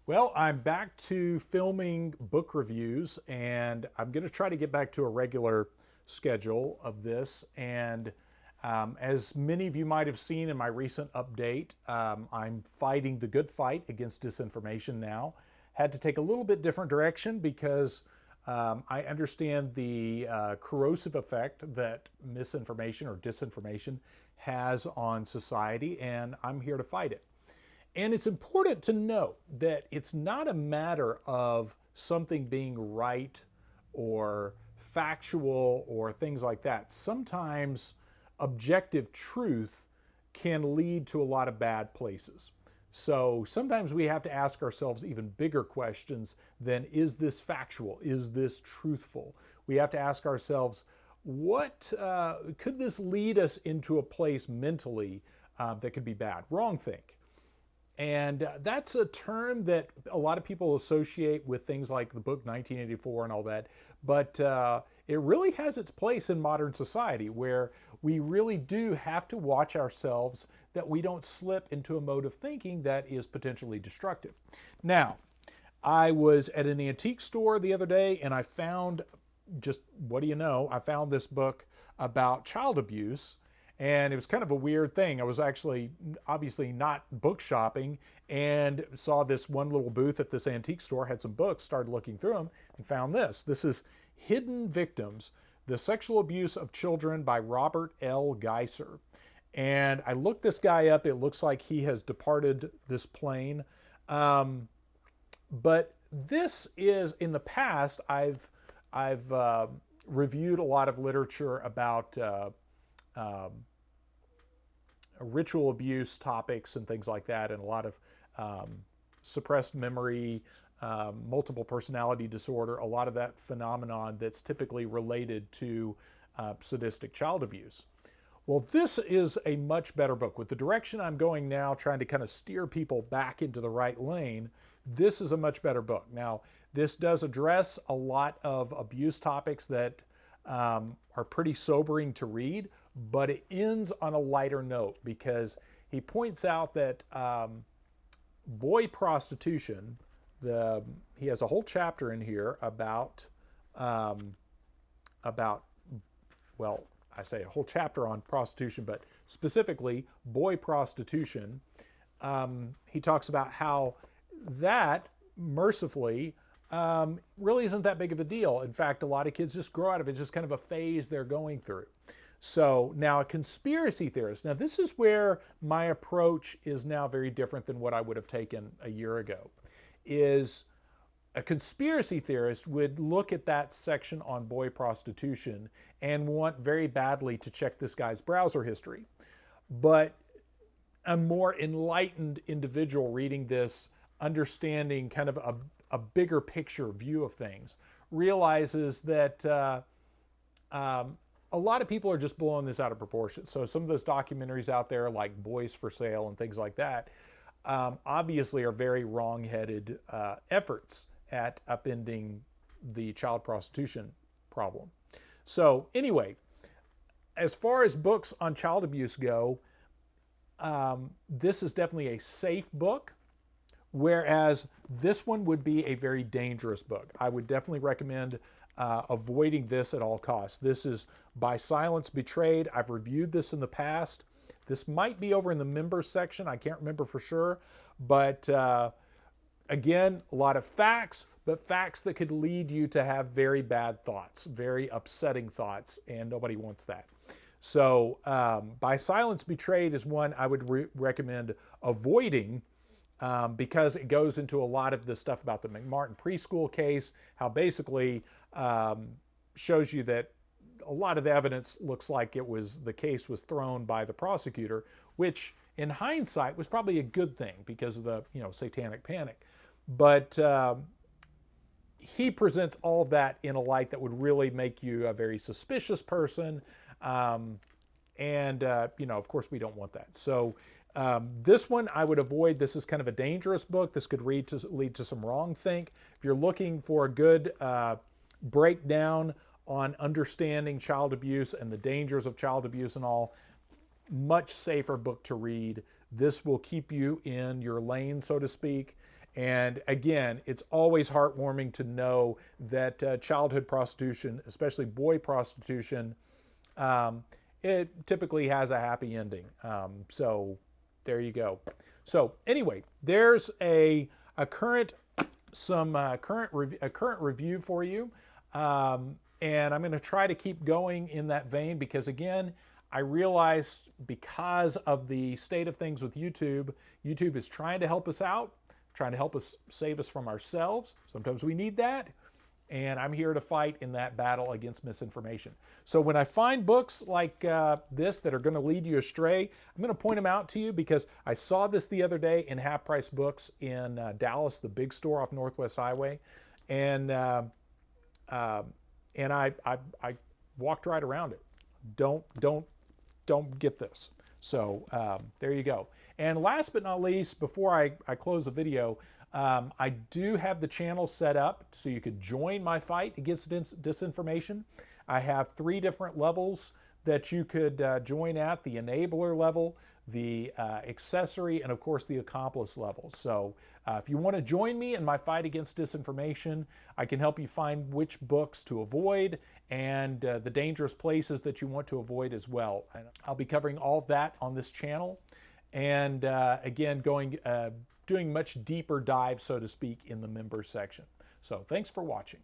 Well, I'm back to filming book reviews, and I'm going to try to get back to a regular schedule of this. And as many of you might have seen in my recent update, I'm fighting the good fight against disinformation now. Had to take a little bit different direction because I understand the corrosive effect that misinformation or disinformation has on society, and I'm here to fight it. And it's important to note that it's not a matter of something being right or factual or things like that. Sometimes objective truth can lead to a lot of bad places. So sometimes we have to ask ourselves even bigger questions than, is this factual? Is this truthful? We have to ask ourselves, what could this lead us into a place mentally that could be bad? Wrong think. And that's a term that a lot of people associate with things like the book 1984 and all that. But it really has its place in modern society where we really do have to watch ourselves that we don't slip into a mode of thinking that is potentially destructive. Now, I was at an antique store the other day and I found, just what do you know, I found this book about child abuse. And it was kind of a weird thing. I was actually obviously not book shopping and saw this one little booth at this antique store, had some books, started looking through them and found this. This is Hidden Victims, The Sexual Abuse of Children by Robert L. Geiser. And I looked this guy up. It looks like he has departed this plane. But this is, in the past, I've reviewed a lot of literature about ritual abuse topics and things like that, and a lot of suppressed memory, multiple personality disorder, a lot of that phenomenon that's typically related to sadistic child abuse. Well, this is a much better book. With the direction I'm going now, trying to kind of steer people back into the right lane, this is a much better book. Now, this does address a lot of abuse topics that are pretty sobering to read, but it ends on a lighter note because he points out that boy prostitution, he has a whole chapter in here about, well, I say a whole chapter on prostitution, but specifically boy prostitution. He talks about how that, mercifully, really isn't that big of a deal. In fact, a lot of kids just grow out of it. It's just kind of a phase they're going through. So now a conspiracy theorist. Now this is where my approach is now very different than what I would have taken a year ago. Is a conspiracy theorist would look at that section on boy prostitution and want very badly to check this guy's browser history. But a more enlightened individual reading this, understanding kind of a bigger picture view of things, realizes that a lot of people are just blowing this out of proportion. So some of those documentaries out there like Boys for Sale and things like that obviously are very wrong-headed efforts at upending the child prostitution problem. So anyway, as far as books on child abuse go, this is definitely a safe book, whereas this one would be a very dangerous book. I would definitely recommend avoiding this at all costs. This is By Silence Betrayed. I've reviewed this in the past. This might be over in the members section. I can't remember for sure. But again, a lot of facts, but facts that could lead you to have very bad thoughts, very upsetting thoughts, and nobody wants that. So By Silence Betrayed is one I would recommend avoiding because it goes into a lot of the stuff about the McMartin preschool case, how basically shows you that a lot of the evidence looks like the case was thrown by the prosecutor, which in hindsight was probably a good thing because of the satanic panic. But he presents all of that in a light that would really make you a very suspicious person. Of course, we don't want that. So this one I would avoid. This is kind of a dangerous book. This could lead to some wrong think. If you're looking for a good breakdown on understanding child abuse and the dangers of child abuse and all, much safer book to read. This will keep you in your lane, so to speak. And again, it's always heartwarming to know that childhood prostitution, especially boy prostitution, it typically has a happy ending. So there you go. So anyway, there's a current review for you, and I'm going to try to keep going in that vein because again, I realized because of the state of things with YouTube, YouTube is trying to help us out, trying to help us save us from ourselves. Sometimes we need that. And I'm here to fight in that battle against misinformation. So when I find books like this that are going to lead you astray, I'm going to point them out to you because I saw this the other day in Half Price Books in Dallas, the big store off Northwest Highway. And I walked right around it. Don't get this. So there you go. And last but not least, before I close the video, I do have the channel set up so you could join my fight against disinformation. I have 3 different levels that you could join at: the enabler level, the accessory, and of course the accomplice level. So if you want to join me in my fight against disinformation, I can help you find which books to avoid and the dangerous places that you want to avoid as well. And I'll be covering all of that on this channel. And again, doing much deeper dive, so to speak, in the members section. So thanks for watching.